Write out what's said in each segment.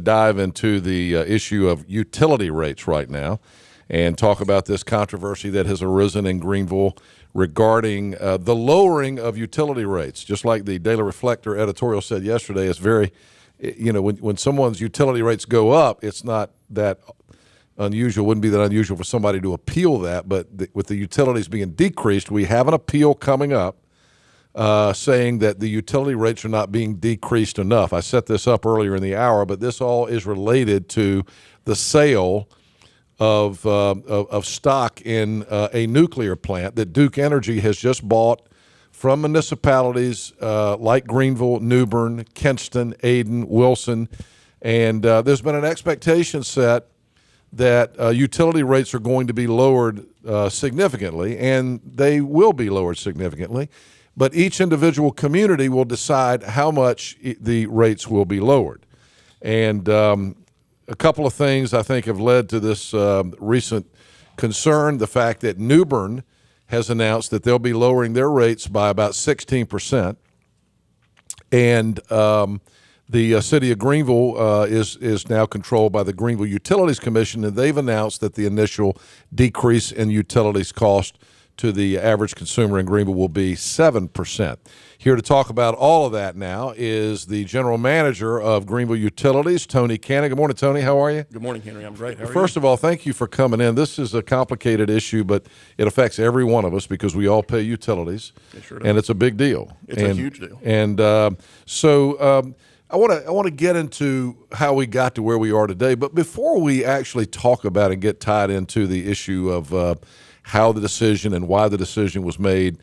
dive into the issue of utility rates right now and talk about this controversy that has arisen in Greenville regarding the lowering of utility rates. Just like the Daily Reflector editorial said yesterday, it's very, when someone's utility rates go up, it's not that unusual, wouldn't be that unusual for somebody to appeal that, but with the utilities being decreased, we have an appeal coming up saying that the utility rates are not being decreased enough. I set this up earlier in the hour, but this all is related to the sale of stock in a nuclear plant that Duke Energy has just bought from municipalities like Greenville, Newbern, Kenston, Ayden, Wilson, and there's been an expectation set that utility rates are going to be lowered significantly, and they will be lowered significantly. But each individual community will decide how much the rates will be lowered. And a couple of things I think have led to this recent concern. The fact that Newbern has announced that they'll be lowering their rates by about 16%. And the city of Greenville is now controlled by the Greenville Utilities Commission, and they've announced that the initial decrease in utilities cost to the average consumer in Greenville will be 7%. Here to talk about all of that now is the general manager of Greenville Utilities, Tony Cannon. Good morning, Tony. How are you? Good morning, Henry. I'm great. How are you? First of all, thank you for coming in. This is a complicated issue, but it affects every one of us because we all pay utilities, and it's a big deal. It's a huge deal. And so I want to get into how we got to where we are today. But before we actually talk about and get tied into the issue of how the decision and why the decision was made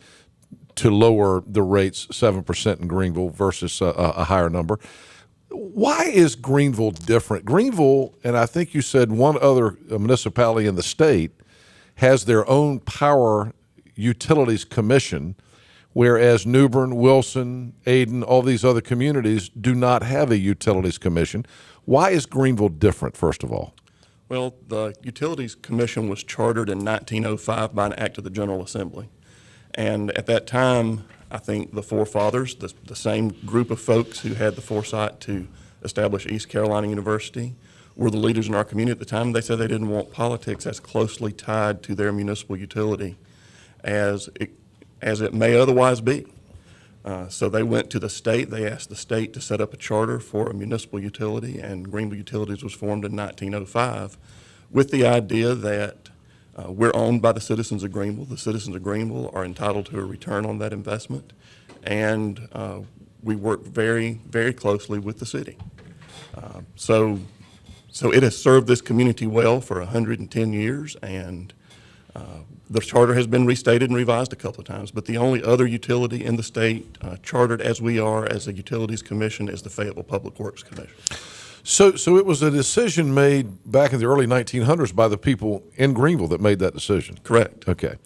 to lower the rates 7% in Greenville versus a higher number. Why is Greenville different? Greenville, and I think you said one other municipality in the state, has their own power utilities commission, whereas Newbern, Wilson, Ayden, all these other communities do not have a utilities commission. Why is Greenville different, first of all? Well, the Utilities Commission was chartered in 1905 by an act of the General Assembly. And at that time, I think the forefathers, the same group of folks who had the foresight to establish East Carolina University, were the leaders in our community at the time. They said they didn't want politics as closely tied to their municipal utility as it may otherwise be. So they went to the state. They asked the state to set up a charter for a municipal utility, and Greenville Utilities was formed in 1905 with the idea that we're owned by the citizens of Greenville. The citizens of Greenville are entitled to a return on that investment, and we work very, very closely with the city. So it has served this community well for 110 years, and the charter has been restated and revised a couple of times, but the only other utility in the state chartered as we are as a utilities commission is the Fayetteville Public Works Commission. So it was a decision made back in the early 1900s by the people in Greenville that made that decision? Correct. Okay.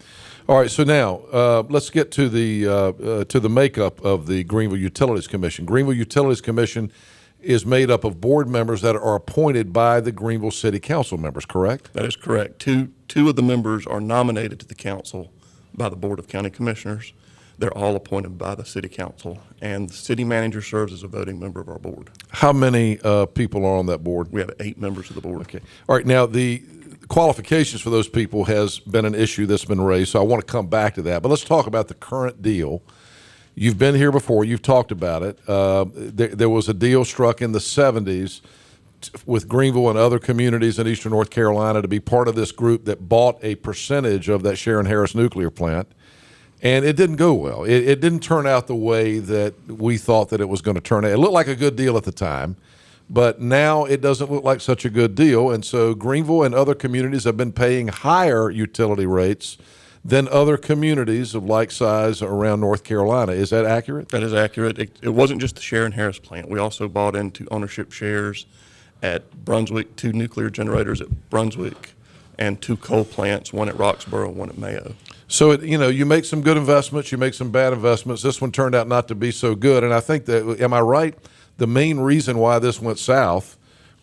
All right, so now let's get to the makeup of the Greenville Utilities Commission. Greenville Utilities Commission is made up of board members that are appointed by the Greenville City Council members, correct? That is correct. Two of the members are nominated to the council by the Board of County Commissioners. They're all appointed by the City Council, and the city manager serves as a voting member of our board. How many people are on that board? We have 8 members of the board. Okay. All right, now the qualifications for those people has been an issue that's been raised, so I want to come back to that. But let's talk about the current deal. You've been here before. You've talked about it. There was a deal struck in the 70s with Greenville and other communities in eastern North Carolina to be part of this group that bought a percentage of that Sharon Harris nuclear plant, and it didn't go well. It didn't turn out the way that we thought that it was going to turn out. It looked like a good deal at the time, but now it doesn't look like such a good deal, and so Greenville and other communities have been paying higher utility rates than other communities of like size around North Carolina. Is that accurate? That is accurate. It wasn't just the Sharon Harris plant. We also bought into ownership shares at Brunswick, 2 nuclear generators at Brunswick, and 2 coal plants, one at Roxborough, one at Mayo. So, you make some good investments, you make some bad investments. This one turned out not to be so good. And I think that, am I right, the main reason why this went south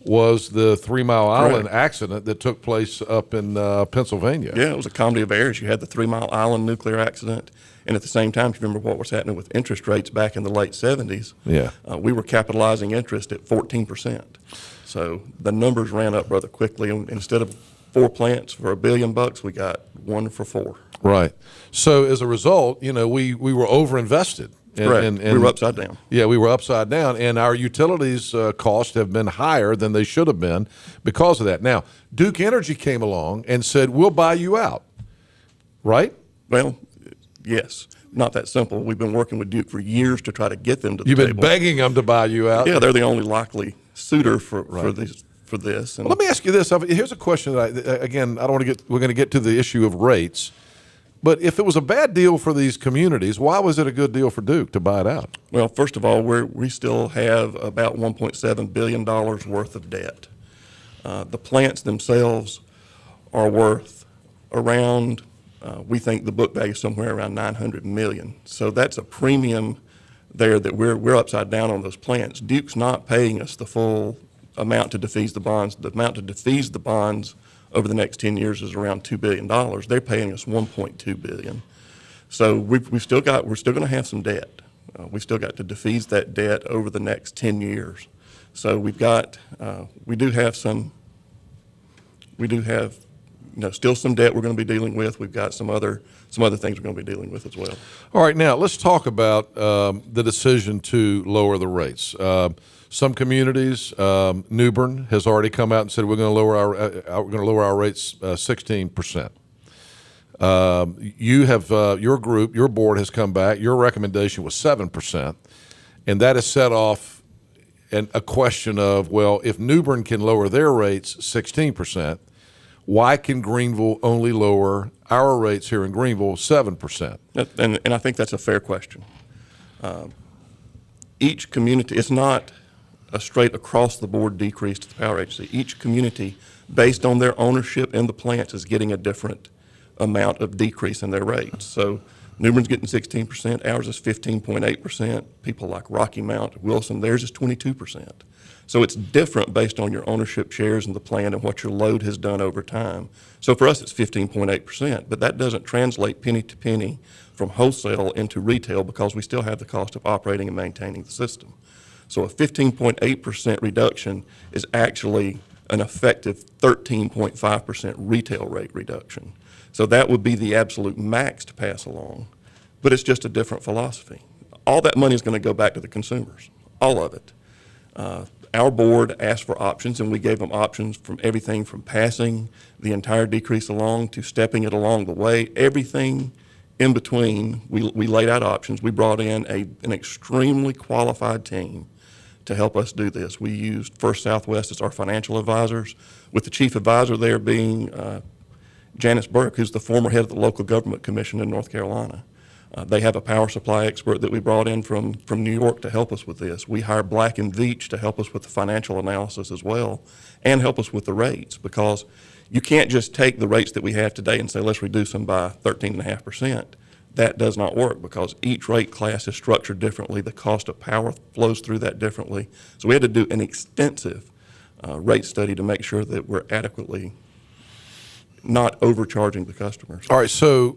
was the 3 Mile Island accident that took place up in Pennsylvania. Yeah, it was a comedy of errors. You had the 3 Mile Island nuclear accident, and at the same time, if you remember what was happening with interest rates back in the late 70s, we were capitalizing interest at 14%. So the numbers ran up rather quickly. And instead of 4 plants for $1 billion, we got 1 for 4. Right. So as a result, we were overinvested. Correct. We were upside down. Yeah, we were upside down, and our utilities costs have been higher than they should have been because of that. Now, Duke Energy came along and said, we'll buy you out, right? Well, yes. Not that simple. We've been working with Duke for years to try to get them to the You've table. been begging them to buy you out? Yeah, they're the only likely suitor for this. And Well, let me ask you this. Here's a question that again, I don't want to get, we're going to get to the issue of rates. But if it was a bad deal for these communities, why was it a good deal for Duke to buy it out? Well, first of all, we still have about $1.7 billion worth of debt. The plants themselves are worth around, we think the book value is somewhere around $900 million. So that's a premium there that we're upside down on those plants. Duke's not paying us the full amount to defease the bonds. The amount to defease the bonds over the next 10 years is around $2 billion. They're paying us $1.2 billion. So we're still going to have some debt. We've still got to defease that debt over the next 10 years. So we do have still some debt we're going to be dealing with. We've got some other things we're going to be dealing with as well. All right, now let's talk about the decision to lower the rates. Some communities, New Bern has already come out and said we're going to lower our rates 16%. You have your board has come back. Your recommendation was 7%, and that has set off a question of, well, if New Bern can lower their rates 16%, why can Greenville only lower our rates here in Greenville 7%? And I think that's a fair question. Each community, it's not a straight across-the-board decrease to the power agency. Each community, based on their ownership in the plants, is getting a different amount of decrease in their rates. So New Bern's getting 16%, ours is 15.8%. People like Rocky Mount, Wilson, theirs is 22%. So it's different based on your ownership shares in the plant and what your load has done over time. So for us, it's 15.8%, but that doesn't translate penny to penny from wholesale into retail because we still have the cost of operating and maintaining the system. So a 15.8% reduction is actually an effective 13.5% retail rate reduction. So that would be the absolute max to pass along, but it's just a different philosophy. All that money is going to go back to the consumers, all of it. Our board asked for options, and we gave them options from everything from passing the entire decrease along to stepping it along the way. Everything in between, we laid out options. We brought in an extremely qualified team to help us do this. We used First Southwest as our financial advisors, with the chief advisor there being Janice Burke, who's the former head of the local government commission in North Carolina. They have a power supply expert that we brought in from New York to help us with this. We hired Black & Veatch to help us with the financial analysis as well and help us with the rates, because you can't just take the rates that we have today and say, let's reduce them by 13.5%. That does not work because each rate class is structured differently. The cost of power flows through that differently. So we had to do an extensive rate study to make sure that we're adequately not overcharging the customers. All right, so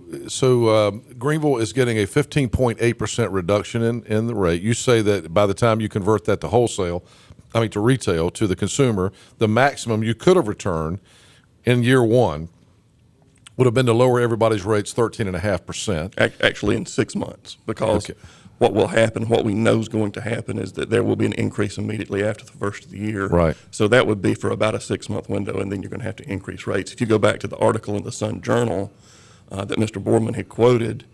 Greenville is getting a 15.8% reduction in the rate. You say that by the time you convert that to retail, to the consumer, the maximum you could have returned in year one would have been to lower everybody's rates 13.5%. Actually in 6 months, because what will happen, what we know is going to happen, is that there will be an increase immediately after the first of the year. Right. So that would be for about a 6-month window, and then you're going to have to increase rates. If you go back to the article in the Sun Journal that Mr. Boardman had quoted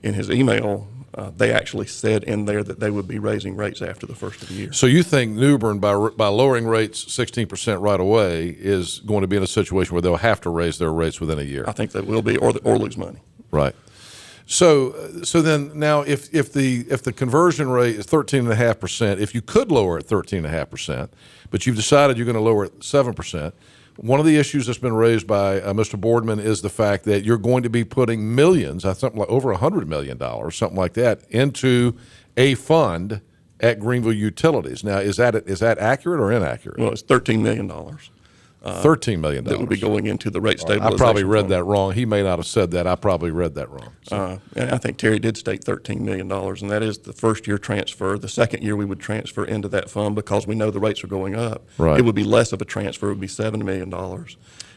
in his email, they actually said in there that they would be raising rates after the first of the year. So you think New Bern, by lowering rates 16% right away, is going to be in a situation where they'll have to raise their rates within a year? I think they will be, or lose money. Right. So then now if the conversion rate is 13.5%, if you could lower it 13.5%, but you've decided you're going to lower it 7%, one of the issues that's been raised by Mr. Boardman is the fact that you're going to be putting millions, something like over $100 million, something like that, into a fund at Greenville Utilities. Now, is that accurate or inaccurate? Well, it's $13 million. $13 million. that would be going into the rate I stabilization probably read fund. that wrong. He may not have said that. I probably read that wrong. So, And I think Terry did state $13 million, and that is the first year transfer. The second year we would transfer into that fund because we know the rates are going up. Right. It would be less of a transfer. It would be $7 million.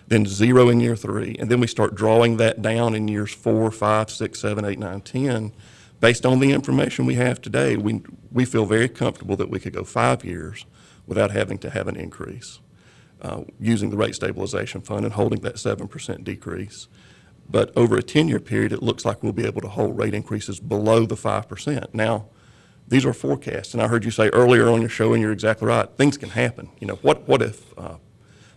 Then 0 in year 3, and then we start drawing that down in years 4, 5, 6, 7, 8, 9, 10. Based on the information we have today, we feel very comfortable that we could go 5 years without having to have an increase, using the rate stabilization fund and holding that 7% decrease. But over a 10-year period, it looks like we'll be able to hold rate increases below the 5%. Now, these are forecasts, and I heard you say earlier on your show, and you're exactly right, things can happen. You know, what if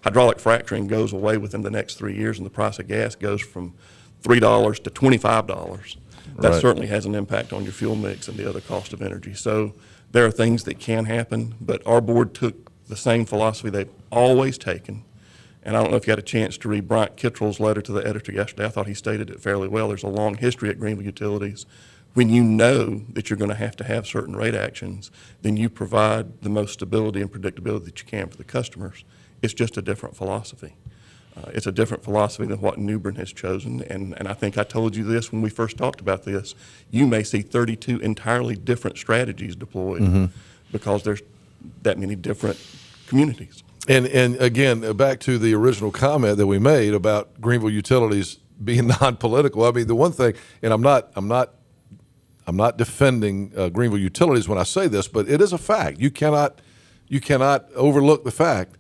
hydraulic fracturing goes away within the next 3 years and the price of gas goes from $3 to $25? That Right. certainly has an impact on your fuel mix and the other cost of energy. So there are things that can happen, but our board took the same philosophy they've always taken. And I don't know if you had a chance to read Bryant Kittrell's letter to the editor yesterday. I thought he stated it fairly well. There's a long history at Greenville Utilities. When you know that you're going to have certain rate actions, then you provide the most stability and predictability that you can for the customers. It's just a different philosophy. It's a different philosophy than what New Bern has chosen, and I think I told you this when we first talked about this. You may see 32 entirely different strategies deployed because there's that many different communities. and again, back to the original comment that we made about Greenville Utilities being non-political. I mean, the one thing, and I'm not defending Greenville Utilities when I say this, but it is a fact. You cannot overlook the fact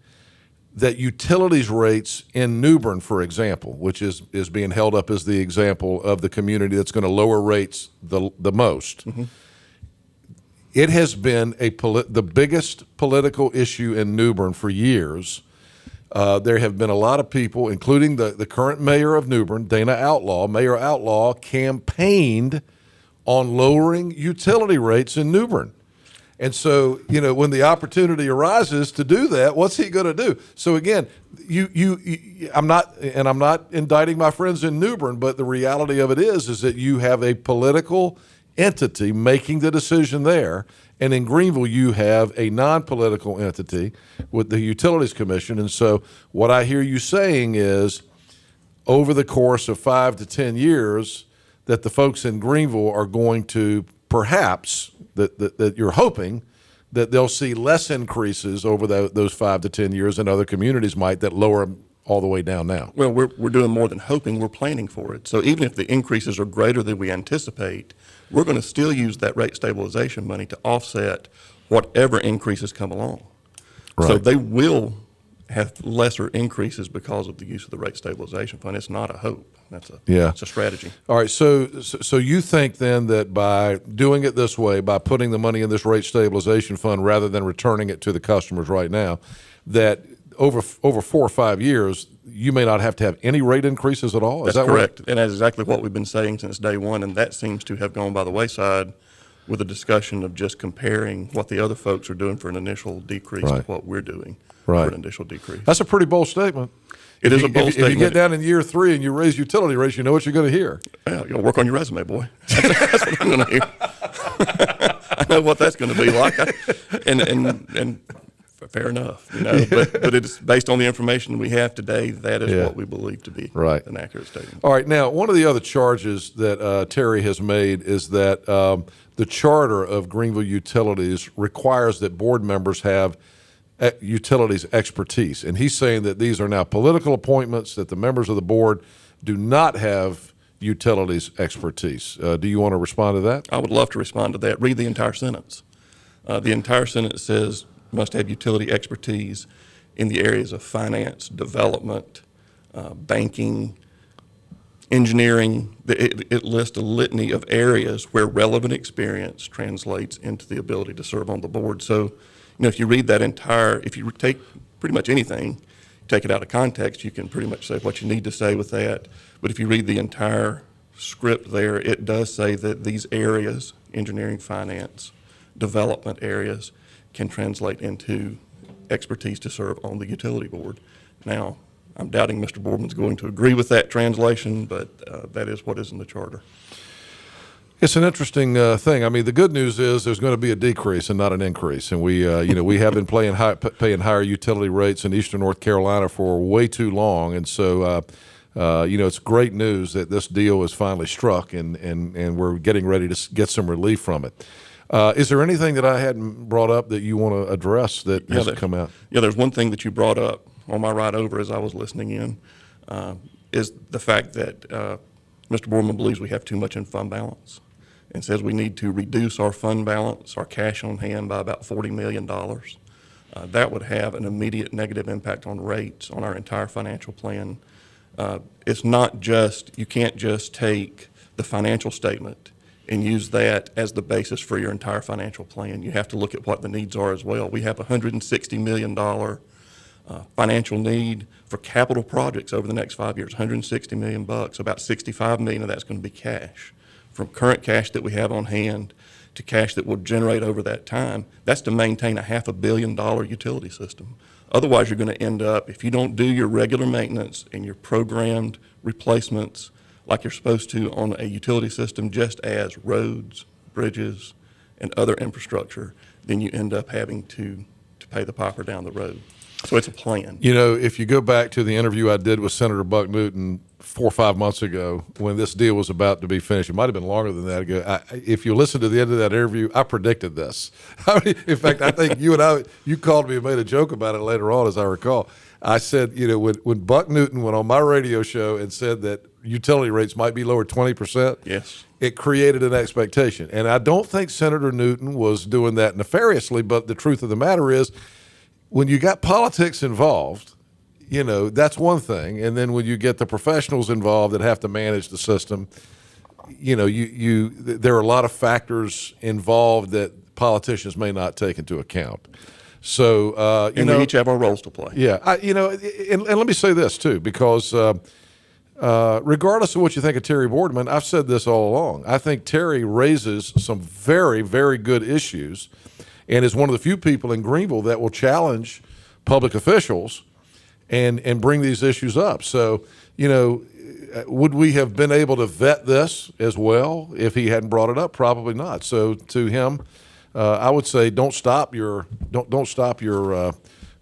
that utilities rates in New Bern, for example, which is being held up as the example of the community that's going to lower rates the most, it has been the biggest political issue in New Bern for years. There have been a lot of people, including the current mayor of New Bern, Mayor Outlaw, campaigned on lowering utility rates in New Bern. And so, you know, when the opportunity arises to do that, what's he going to do? So again, I'm not indicting my friends in New Bern, but the reality of it is that you have a political entity making the decision there, and in Greenville you have a non-political entity with the Utilities Commission. And so, what I hear you saying is, over the course of 5 to 10 years, that the folks in Greenville are going to perhaps, that you're hoping that they'll see less increases over those 5 to 10 years than other communities might that lower them all the way down now. Well, we're doing more than hoping, we're planning for it. So even if the increases are greater than we anticipate, we're going to still use that rate stabilization money to offset whatever increases come along. So Right. they will have lesser increases because of the use of the rate stabilization fund. It's not a hope. It's a strategy. All right, so you think then that by doing it this way, by putting the money in this rate stabilization fund rather than returning it to the customers right now, that over 4 or 5 years, you may not have to have any rate increases at all? Is That's that correct. And that's exactly what we've been saying since day one, and that seems to have gone by the wayside with a discussion of just comparing what the other folks are doing for an initial decrease to Right. what we're doing Right. for an initial decrease. That's a pretty bold statement. It is a bold If you statement. get down in year 3 and you raise utility rates, you know what you're going to hear. Yeah, you'll work on your resume, boy. That's what I'm going to hear. I know what that's going to be like. And fair enough, you know. But it's based on the information we have today. That is Yeah. what we believe to be Right. an accurate statement. All right. Now, one of the other charges that Terry has made is that the charter of Greenville Utilities requires that board members have utilities expertise. And he's saying that these are now political appointments, that the members of the board do not have utilities expertise. Do you want to respond to that? I would love to respond to that. Read the entire sentence. The entire sentence says must have utility expertise in the areas of finance, development, banking, engineering. It lists a litany of areas where relevant experience translates into the ability to serve on the board. So, you know, if you read that if you take pretty much anything, take it out of context, you can pretty much say what you need to say with that. But if you read the entire script there, it does say that these areas, engineering, finance, development areas, can translate into expertise to serve on the utility board. Now, I'm doubting Mr. Boardman's going to agree with that translation, but that is what is in the charter. It's an interesting thing. I mean, the good news is there's going to be a decrease and not an increase. And we, we have been paying higher utility rates in Eastern North Carolina for way too long. And so, it's great news that this deal is finally struck, and we're getting ready to get some relief from it. Is there anything that I hadn't brought up that you want to address that has come out? Yeah, there's one thing that you brought up on my ride over as I was listening in, is the fact that Mr. Boardman believes we have too much in fund balance, and says we need to reduce our fund balance, our cash on hand, by about $40 million. That would have an immediate negative impact on rates on our entire financial plan. It's not just, you can't just take the financial statement and use that as the basis for your entire financial plan. You have to look at what the needs are as well. We have a $160 million financial need for capital projects over the next 5 years, $160 million bucks. About $65 million of that's going to be cash. From current cash that we have on hand to cash that will generate over that time, that's to maintain a $500 million utility system. Otherwise, you're going to end up, if you don't do your regular maintenance and your programmed replacements like you're supposed to on a utility system, just as roads, bridges, and other infrastructure, then you end up having to pay the piper down the road. So it's a plan. If you go back to the interview I did with Senator Buck Newton 4 or 5 months ago when this deal was about to be finished, it might have been longer than that ago. If you listen to the end of that interview, I predicted this. In fact, I think you called me and made a joke about it later on, as I recall. I said, when Buck Newton went on my radio show and said that utility rates might be lowered 20%, yes, it created an expectation. And I don't think Senator Newton was doing that nefariously, but the truth of the matter is, when you got politics involved, that's one thing. And then when you get the professionals involved that have to manage the system, there are a lot of factors involved that politicians may not take into account. So, and we each have our roles to play. Yeah. And let me say this too, because regardless of what you think of Terry Boardman, I've said this all along. I think Terry raises some very, very good issues, and is one of the few people in Greenville that will challenge public officials and bring these issues up. So, would we have been able to vet this as well if he hadn't brought it up? Probably not. So to him, I would say don't stop your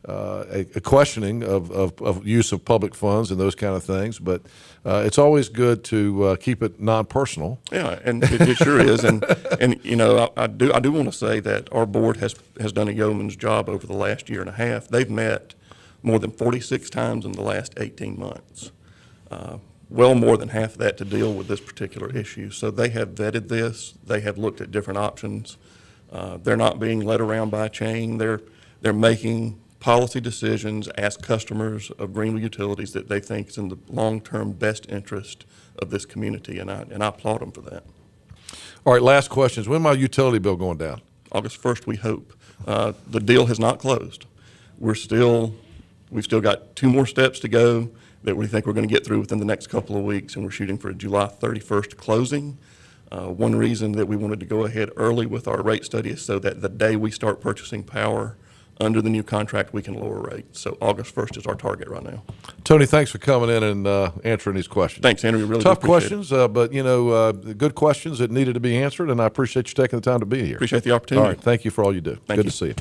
a questioning of use of public funds and those kind of things. But it's always good to keep it non-personal. Yeah, and it sure is. And I do want to say that our board has done a yeoman's job over the last year and a half. They've met more than 46 times in the last 18 months. Well more than half of that to deal with this particular issue. So they have vetted this. They have looked at different options. They're not being led around by a chain. They're making policy decisions as customers of Greenville Utilities that they think is in the long-term best interest of this community, and I applaud them for that. All right, last questions. When my utility bill going down? August 1st, we hope. The deal has not closed. We've still got 2 more steps to go that we think we're going to get through within the next couple of weeks, and we're shooting for a July 31st closing. One reason that we wanted to go ahead early with our rate study is so that the day we start purchasing power under the new contract, we can lower rates. So August 1st is our target right now. Tony, thanks for coming in and answering these questions. Thanks, Andrew. We really tough do appreciate questions, but good questions that needed to be answered, and I appreciate you taking the time to be here. Appreciate the opportunity. All right, thank you for all you do. Thank Good you. to see you.